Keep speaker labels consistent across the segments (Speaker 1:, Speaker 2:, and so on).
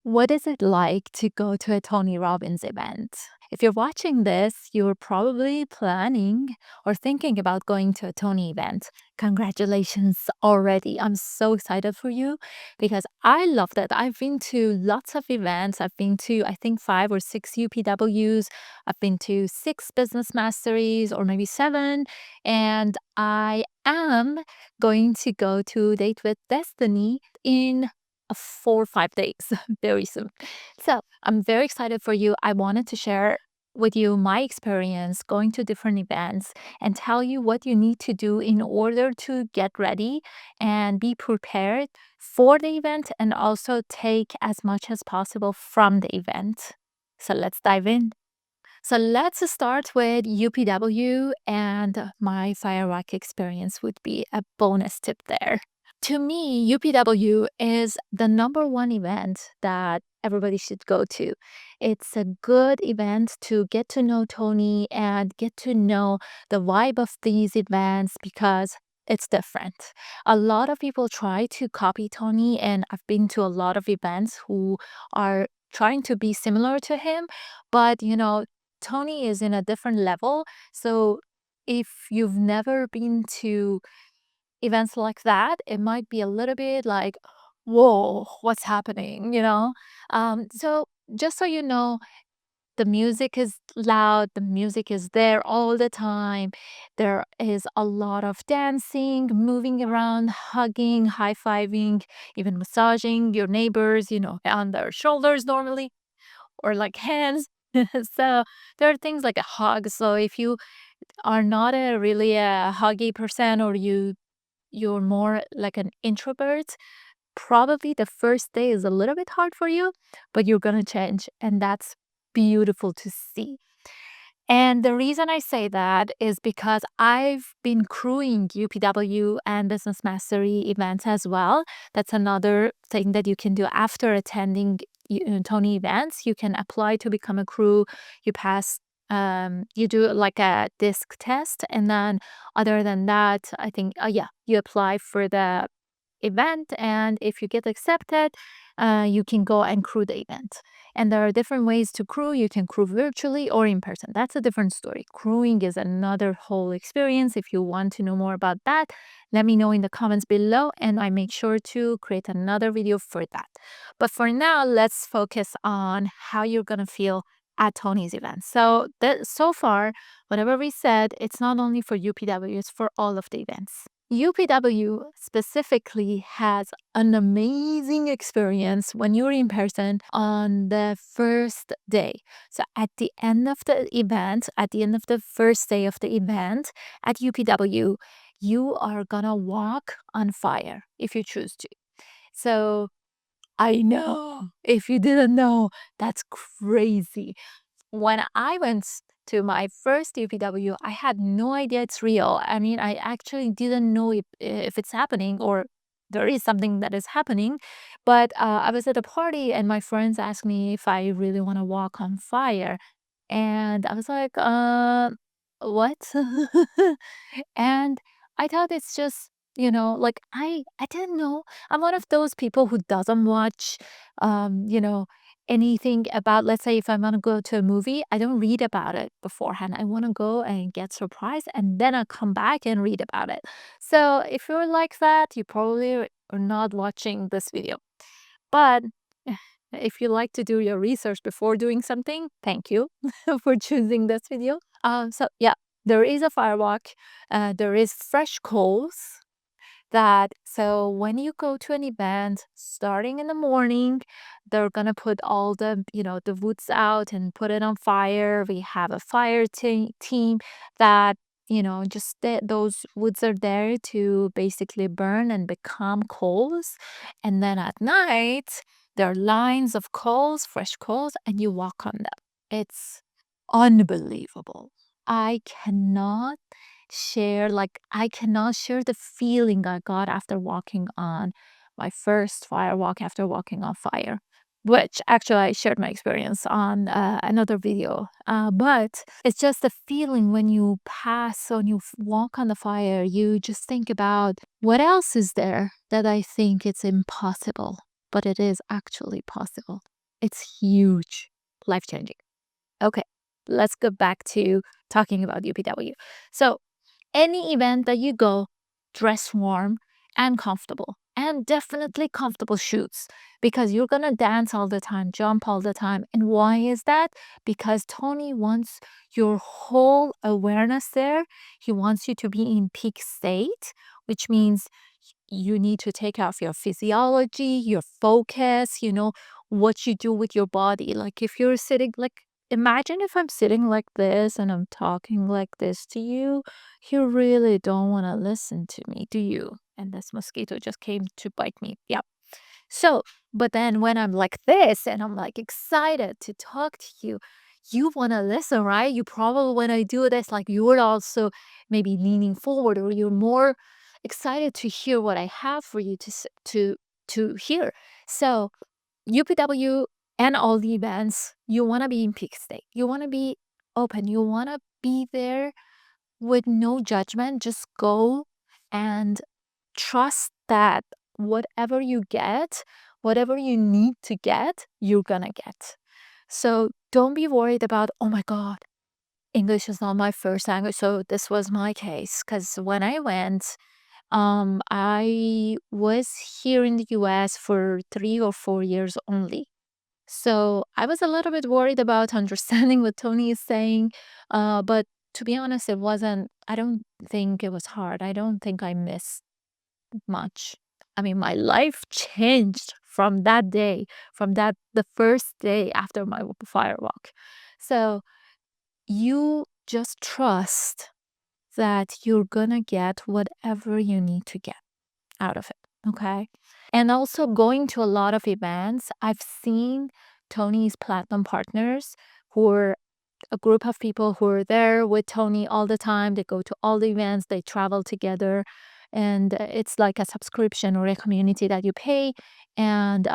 Speaker 1: What is it like to go to a Tony Robbins event? If you're watching this, you're probably planning or thinking about going to a Tony event. Congratulations already. I'm so excited for you because I love that. I've been to lots of events. I've been to, I think, 5 or 6 UPWs. I've been to 6 business masteries or maybe 7. And I am going to go to Date with Destiny in 4 or 5 days very soon. So I'm very excited for you. I wanted to share with you my experience going to different events and tell you what you need to do in order to get ready and be prepared for the event and also take as much as possible from the event. So let's dive in. So let's start with UPW, and my firework experience would be a bonus tip there. To me, UPW is the number one event that everybody should go to. It's a good event to get to know Tony and get to know the vibe of these events because it's different. A lot of people try to copy Tony, and I've been to a lot of events who are trying to be similar to him, but Tony is in a different level. So if you've never been to events like that, it might be a little bit like, whoa, what's happening? So just so you know, the music is loud, the music is there all the time. There is a lot of dancing, moving around, hugging, high fiving, even massaging your neighbors, on their shoulders normally, or like hands. So there are things like a hug. So if you are not a huggy person, or you're more like an introvert, probably the first day is a little bit hard for you, but you're going to change. And that's beautiful to see. And the reason I say that is because I've been crewing UPW and Business Mastery events as well. That's another thing that you can do after attending Tony events. You can apply to become a crew. You pass, you do like a disc test. And then, other than that, I think, yeah, you apply for the event. And if you get accepted, you can go and crew the event. And there are different ways to crew. You can crew virtually or in person. That's a different story. Crewing is another whole experience. If you want to know more about that, let me know in the comments below, and I make sure to create another video for that. But for now, let's focus on how you're going to feel at Tony's event. So far, whatever we said, it's not only for UPW, it's for all of the events. UPW specifically has an amazing experience when you're in person on the first day. So at the end of the event, at the end of the first day of the event at UPW, you are gonna walk on fire if you choose to. So I know, if you didn't know, that's crazy. When I went to my first UPW, I had no idea it's real. I mean, I actually didn't know if it's happening, or there is something that is happening. But I was at a party and my friends asked me if I really want to walk on fire. And I was like, what? And I thought it's just, like I didn't know. I'm one of those people who doesn't watch, anything about, let's say, if I want to go to a movie, I don't read about it beforehand. I want to go and get surprised, and then I come back and read about it. So if you're like that, you probably are not watching this video. But if you like to do your research before doing something, thank you for choosing this video. So yeah, there is a firewalk. There is fresh coals. So when you go to an event starting in the morning, they're gonna put all the woods out and put it on fire. We have a fire team that just those woods are there to basically burn and become coals. And then at night there are lines of coals, fresh coals, and you walk on them. It's unbelievable. I cannot share the feeling I got after walking on my first fire walk, after walking on fire, which actually I shared my experience on another video. But it's just the feeling when you pass, when you walk on the fire, you just think about what else is there that I think it's impossible, but it is actually possible. It's huge, life changing. Okay, let's go back to talking about UPW. So, any event that you go, dress warm and comfortable, and definitely comfortable shoes because you're gonna dance all the time, jump all the time. And why is that? Because Tony wants your whole awareness there. He wants you to be in peak state, which means you need to take off your physiology, your focus, what you do with your body. Like if you're sitting, like, imagine if I'm sitting like this and I'm talking like this to you, you really don't want to listen to me, do you? And this mosquito just came to bite me. Yeah. So, but then when I'm like this and I'm like excited to talk to you, you want to listen, right? You probably, when I do this, like you're also maybe leaning forward or you're more excited to hear what I have for you to hear. So, UPW and all the events, you want to be in peak state. You want to be open. You want to be there with no judgment. Just go and trust that whatever you get, whatever you need to get, you're gonna get. So don't be worried about, oh my God, English is not my first language. So this was my case. Because when I went, I was here in the US for 3 or 4 years only. So I was a little bit worried about understanding what Tony is saying. But to be honest, I don't think it was hard. I don't think I missed much. I mean, my life changed from that day, the first day after my firewalk. So you just trust that you're gonna get whatever you need to get out of it. Okay. And also going to a lot of events, I've seen Tony's platinum partners who are a group of people who are there with Tony all the time. They go to all the events, they travel together, and it's like a subscription or a community that you pay. And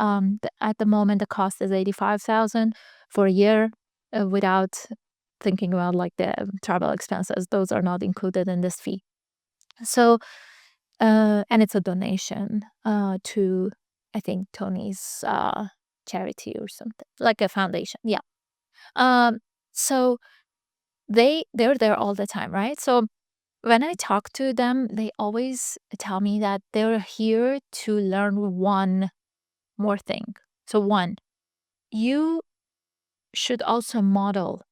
Speaker 1: at the moment, the cost is 85,000 for a year, without thinking about like the travel expenses. Those are not included in this fee. So, and it's a donation to, I think, Tony's charity or something, like a foundation. Yeah. Um, so they're there all the time, right? So when I talk to them, they always tell me that they're here to learn one more thing. So one, you should also model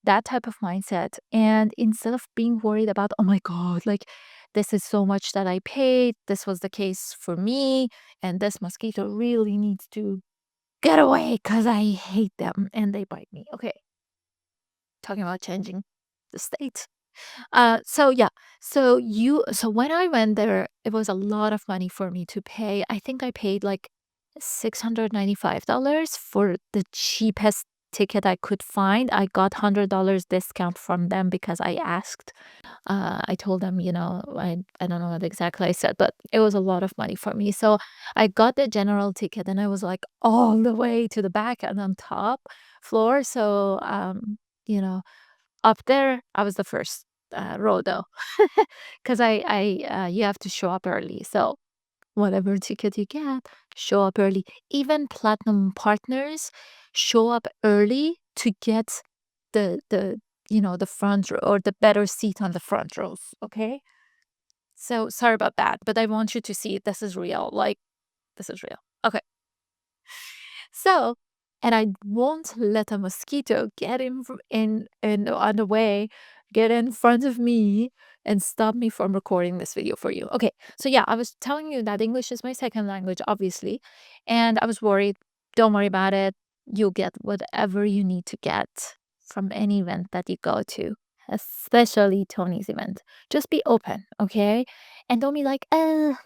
Speaker 1: that type of mindset. And instead of being worried about, oh my God, like this is so much that I paid, this was the case for me, and this mosquito really needs to get away because I hate them and they bite me. Okay, talking about changing the state. So yeah, so when I went there, it was a lot of money for me to pay. I think I paid like $695 for the cheapest ticket I could find. I got $100 discount from them because I asked. I told them, I don't know what exactly I said, but it was a lot of money for me. So I got the general ticket and I was like all the way to the back and on top floor. So you know, up there, I was the first row though, because you have to show up early. So whatever ticket you get, show up early. Even platinum partners show up early to get the front row or the better seat on the front rows. Okay, so sorry about that, but I want you to see this is real. Like this is real. Okay. So, and I won't let a mosquito get in on the way, get in front of me and stop me from recording this video for you. Okay. So yeah, I was telling you that English is my second language, obviously. And I was worried. Don't worry about it. You'll get whatever you need to get from any event that you go to, especially Tony's event. Just be open, okay? And don't be like,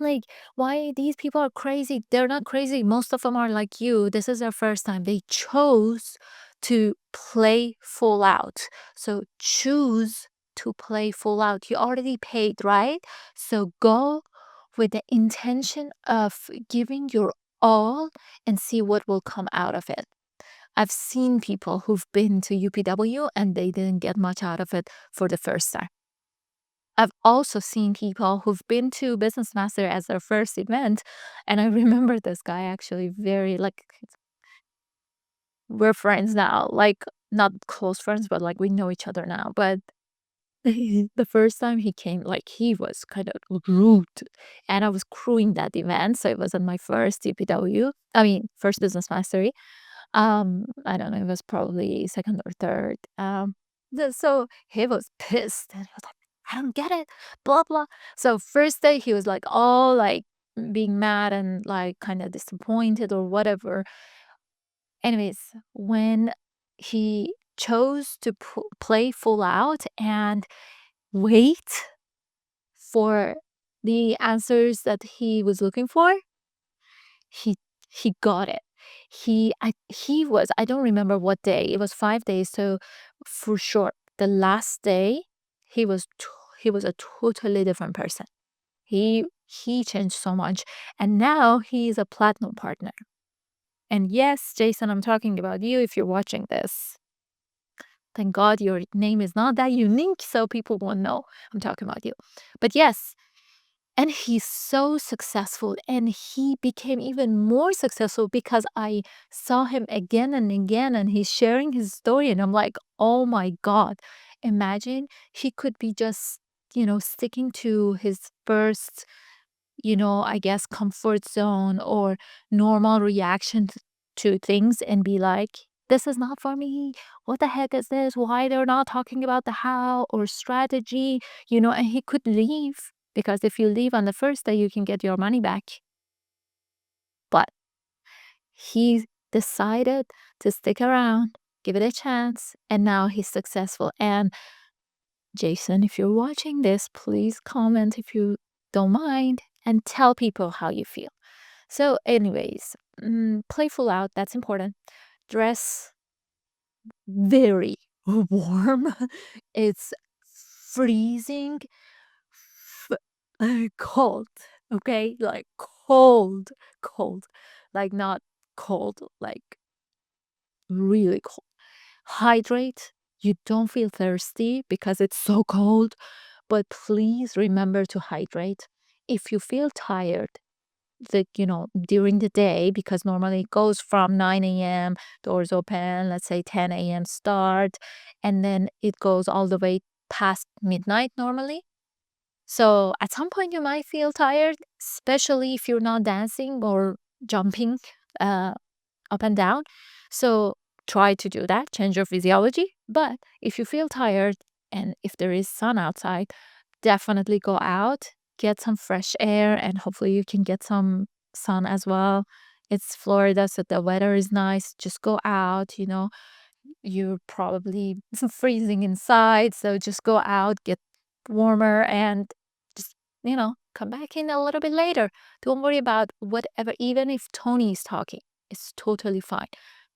Speaker 1: like, why these people are crazy. They're not crazy. Most of them are like you. This is their first time. They chose to play full out. So choose to play full out. You already paid, right? So go with the intention of giving your all and see what will come out of it. I've seen people who've been to UPW and they didn't get much out of it for the first time. I've also seen people who've been to Business Master as their first event, and I remember this guy actually very like we're friends now, like, not close friends, but, like, we know each other now, but the first time he came, like, he was kind of rude, and I was crewing that event, so it wasn't my first UPW. I mean, first business mastery. I don't know, it was probably second or third. So he was pissed, and he was like, "I don't get it, blah blah." So first day he was like all like being mad and like kind of disappointed or whatever. Anyways, when he chose to play full out and wait for the answers that he was looking for, he he got it. He was, I don't remember what day. It was 5 days, so for sure, the last day, he was t he was a totally different person. He changed so much, and now he's a platinum partner. And yes, Jason, I'm talking about you if you're watching this. Thank God your name is not that unique, so people won't know I'm talking about you. But yes, and he's so successful, and he became even more successful because I saw him again and again, and he's sharing his story, and I'm like, oh my God, imagine he could be just, sticking to his first, I guess, comfort zone or normal reaction to things and be like, this is not for me. What the heck is this? Why they're not talking about the how or strategy? And he could leave because if you leave on the first day, you can get your money back. But he decided to stick around, give it a chance, and now he's successful. And Jason, if you're watching this, please comment if you don't mind and tell people how you feel. So, anyways, playful out, that's important. Dress very warm. It's freezing cold, okay? Like cold, cold. Like not cold, like really cold. Hydrate. You don't feel thirsty because it's so cold, but please remember to hydrate. If you feel tired, during the day, because normally it goes from 9 a.m., doors open, let's say 10 a.m. start, and then it goes all the way past midnight normally. So at some point you might feel tired, especially if you're not dancing or jumping uh, up and down. So try to do that, change your physiology. But if you feel tired and if there is sun outside, definitely go out, get some fresh air, and hopefully you can get some sun as well. It's Florida, so the weather is nice. Just go out, you're probably freezing inside, so just go out, get warmer, and just, come back in a little bit later. Don't worry about whatever, even if Tony is talking, it's totally fine.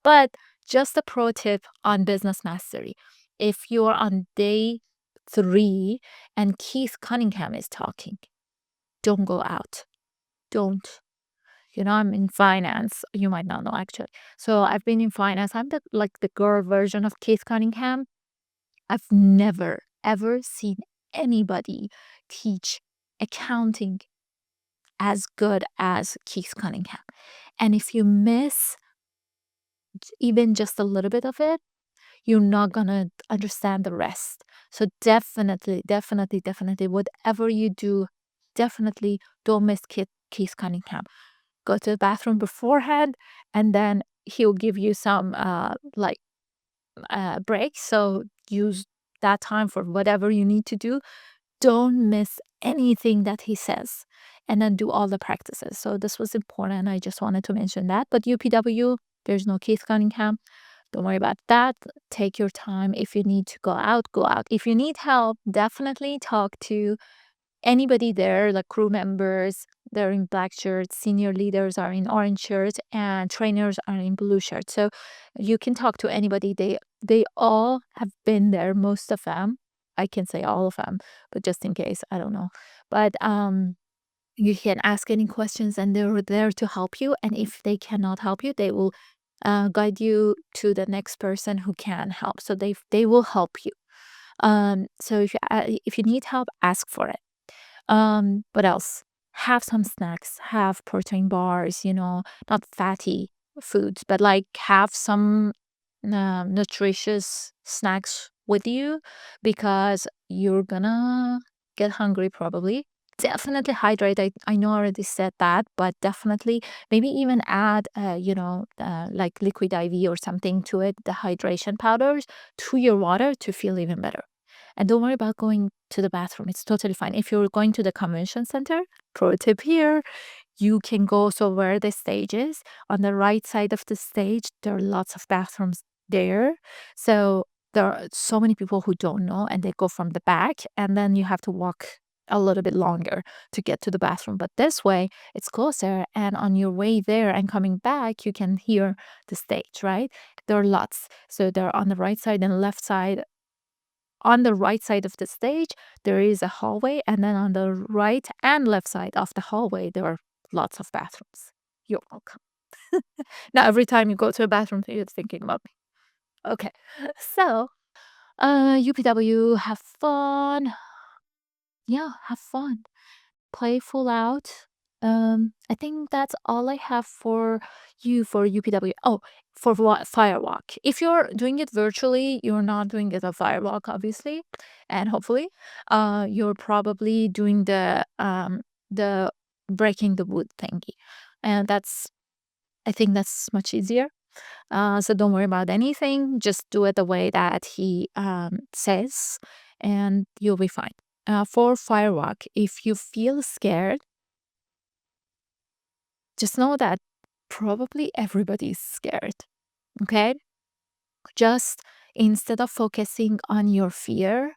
Speaker 1: But just a pro tip on business mastery. If you're on day 3 and Keith Cunningham is talking, don't go out. Don't. I'm in finance. You might not know actually. So I've been in finance. I'm the girl version of Keith Cunningham. I've never ever seen anybody teach accounting as good as Keith Cunningham. And if you miss even just a little bit of it, you're not gonna understand the rest. So definitely, definitely, definitely, whatever you do, definitely don't miss Keith Cunningham. Go to the bathroom beforehand, and then he'll give you some breaks. So use that time for whatever you need to do. Don't miss anything that he says, and then do all the practices. So this was important. I just wanted to mention that. But UPW, there's no Keith Cunningham. Don't worry about that. Take your time. If you need to go out, go out. If you need help, definitely talk to anybody there, like crew members. They're in black shirts, senior leaders are in orange shirts, and trainers are in blue shirts. So you can talk to anybody. They all have been there, most of them. I can say all of them, but just in case, I don't know. But you can ask any questions, and they're there to help you. And if they cannot help you, they will guide you to the next person who can help. So they will help you. So if you need help, ask for it. What else? Have some snacks, have protein bars, not fatty foods, but like have some nutritious snacks with you because you're gonna get hungry probably. Definitely hydrate. I know I already said that, but definitely maybe even add, like liquid IV or something to it, the hydration powders to your water to feel even better. And don't worry about going to the bathroom. It's totally fine. If you're going to the convention center, pro tip here, you can go, so where the stage is, on the right side of the stage, there are lots of bathrooms there. So there are so many people who don't know and they go from the back and then you have to walk a little bit longer to get to the bathroom. But this way, it's closer. And on your way there and coming back, you can hear the stage, right? There are lots. So they're on the right side and left side. On the right side of the stage, there is a hallway, and then on the right and left side of the hallway, there are lots of bathrooms. You're welcome. Now, every time you go to a bathroom, you're thinking about me. Okay, so UPW, have fun. Yeah, have fun. Play full out. I think that's all I have for you for UPW. Oh, for what firewalk. If you're doing it virtually, you're not doing it a firewalk, obviously, and hopefully, you're probably doing the breaking the wood thingy, and that's I think that's much easier. So don't worry about anything. Just do it the way that he says, and you'll be fine. For firewalk, if you feel scared, just know that probably everybody's scared. Okay? Just instead of focusing on your fear,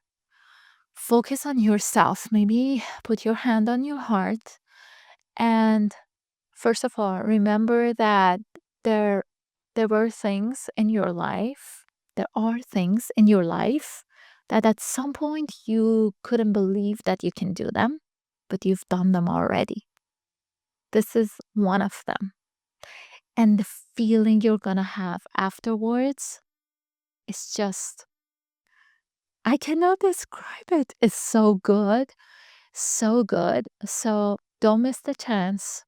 Speaker 1: focus on yourself. Maybe put your hand on your heart. And first of all, remember that there, there were things in your life, there are things in your life that at some point you couldn't believe that you can do them, but you've done them already. This is one of them. And the feeling you're gonna have afterwards is just, I cannot describe it. It's so good. So good. So don't miss the chance.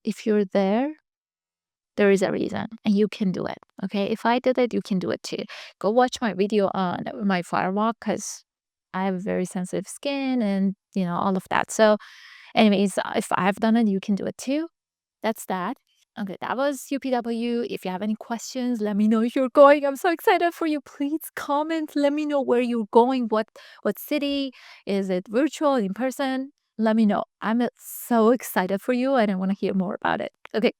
Speaker 1: If you're there, there is a reason and you can do it. Okay. If I did it, you can do it too. Go watch my video on my firewalk because I have very sensitive skin and, all of that. So, anyways, if I've done it, you can do it too. That's that. Okay, that was UPW. If you have any questions, let me know if you're going. I'm so excited for you. Please comment. Let me know where you're going. What city? Is it virtual, in person? Let me know. I'm so excited for you and I want to hear more about it. Okay.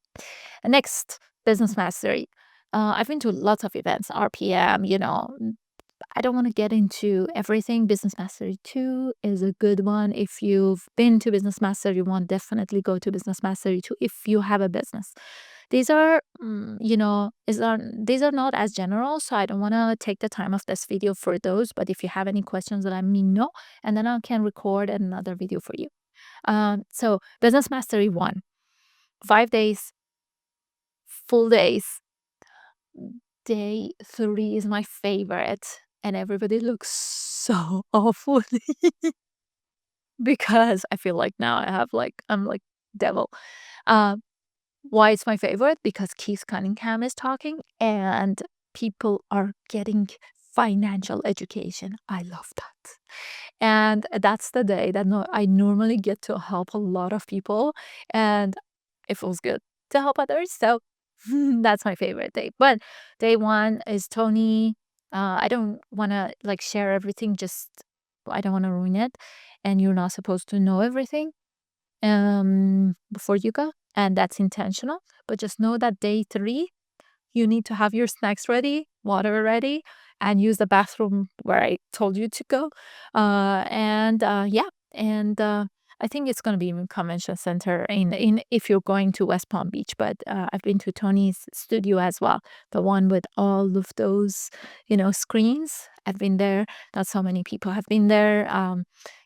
Speaker 1: Next, business mastery. I've been to lots of events, RPM, I don't want to get into everything. Business Mastery 2 is a good one. If you've been to Business Mastery 1, definitely go to Business Mastery 2 if you have a business. These are, these are not as general, so I don't want to take the time of this video for those. But if you have any questions, let me know, and then I can record another video for you. So Business Mastery 1, 5 days, full days. Day 3 is my favorite, and everybody looks so awful because I feel like now I'm like devil. Uh, why it's my favorite? Because Keith Cunningham is talking and people are getting financial education. I love that. And that's the day that I normally get to help a lot of people, and it feels good to help others. So that's my favorite day. But day 1 is Tony. I don't want to like share everything. Just I don't want to ruin it, and you're not supposed to know everything before you go, and that's intentional. But just know that day 3, you need to have your snacks ready, water ready, and use the bathroom where I told you to go. Yeah, and I think it's going to be in convention center in if you're going to West Palm Beach. But I've been to Tony's studio as well, the one with all of those screens. I've been there. Not so many people have been there.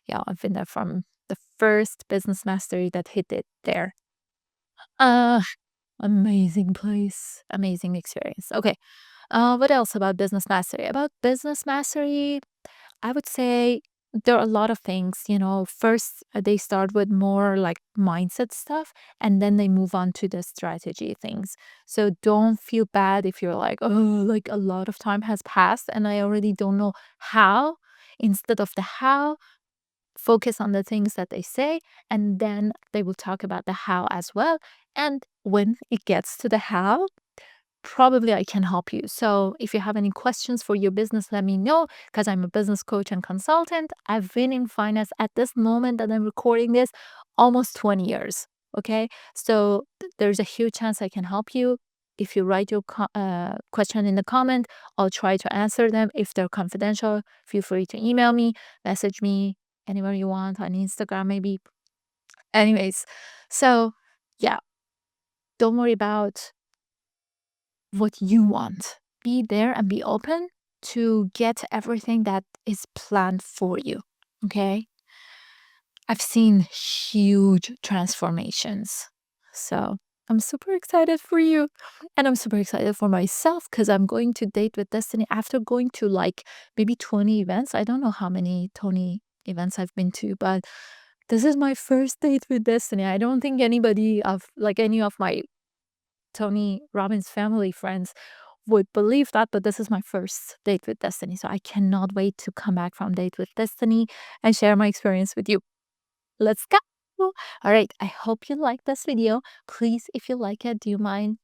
Speaker 1: Yeah, I've been there from the first business mastery that hit it there. Uh, Amazing place, amazing experience. Okay. What else about business mastery? About business mastery, I would say there are a lot of things, first they start with more like mindset stuff and then they move on to the strategy things. So don't feel bad if you're like, oh, like a lot of time has passed and I already don't know how. Instead of the how, focus on the things that they say, and then they will talk about the how as well. And when it gets to the how, probably I can help you. So if you have any questions for your business, let me know because I'm a business coach and consultant. I've been in finance at this moment that I'm recording this almost 20 years. Okay. So there's a huge chance I can help you. If you write your question in the comment, I'll try to answer them. If they're confidential, feel free to email me, message me anywhere you want on Instagram, maybe. Anyways, so yeah, don't worry about what you want. Be there and be open to get everything that is planned for you. Okay. I've seen huge transformations. So I'm super excited for you. And I'm super excited for myself because I'm going to Date with Destiny after going to like maybe 20 events. I don't know how many Tony events I've been to, but this is my first Date with Destiny. I don't think anybody of like any of my Tony Robbins family friends would believe that, but this is my first Date with Destiny. So I cannot wait to come back from Date with Destiny and share my experience with you. Let's go. All right. I hope you like this video. Please, if you like it, do you mind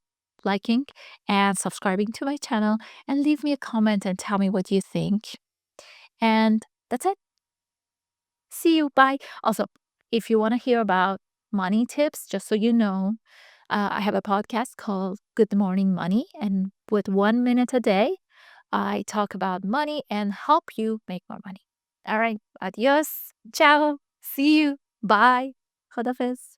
Speaker 1: liking and subscribing to my channel and leave me a comment and tell me what you think. And that's it. See you. Bye. Also, if you want to hear about money tips, just so you know, I have a podcast called Good Morning Money. And with 1 minute a day, I talk about money and help you make more money. All right. Adios. Ciao. See you. Bye. Khodafis.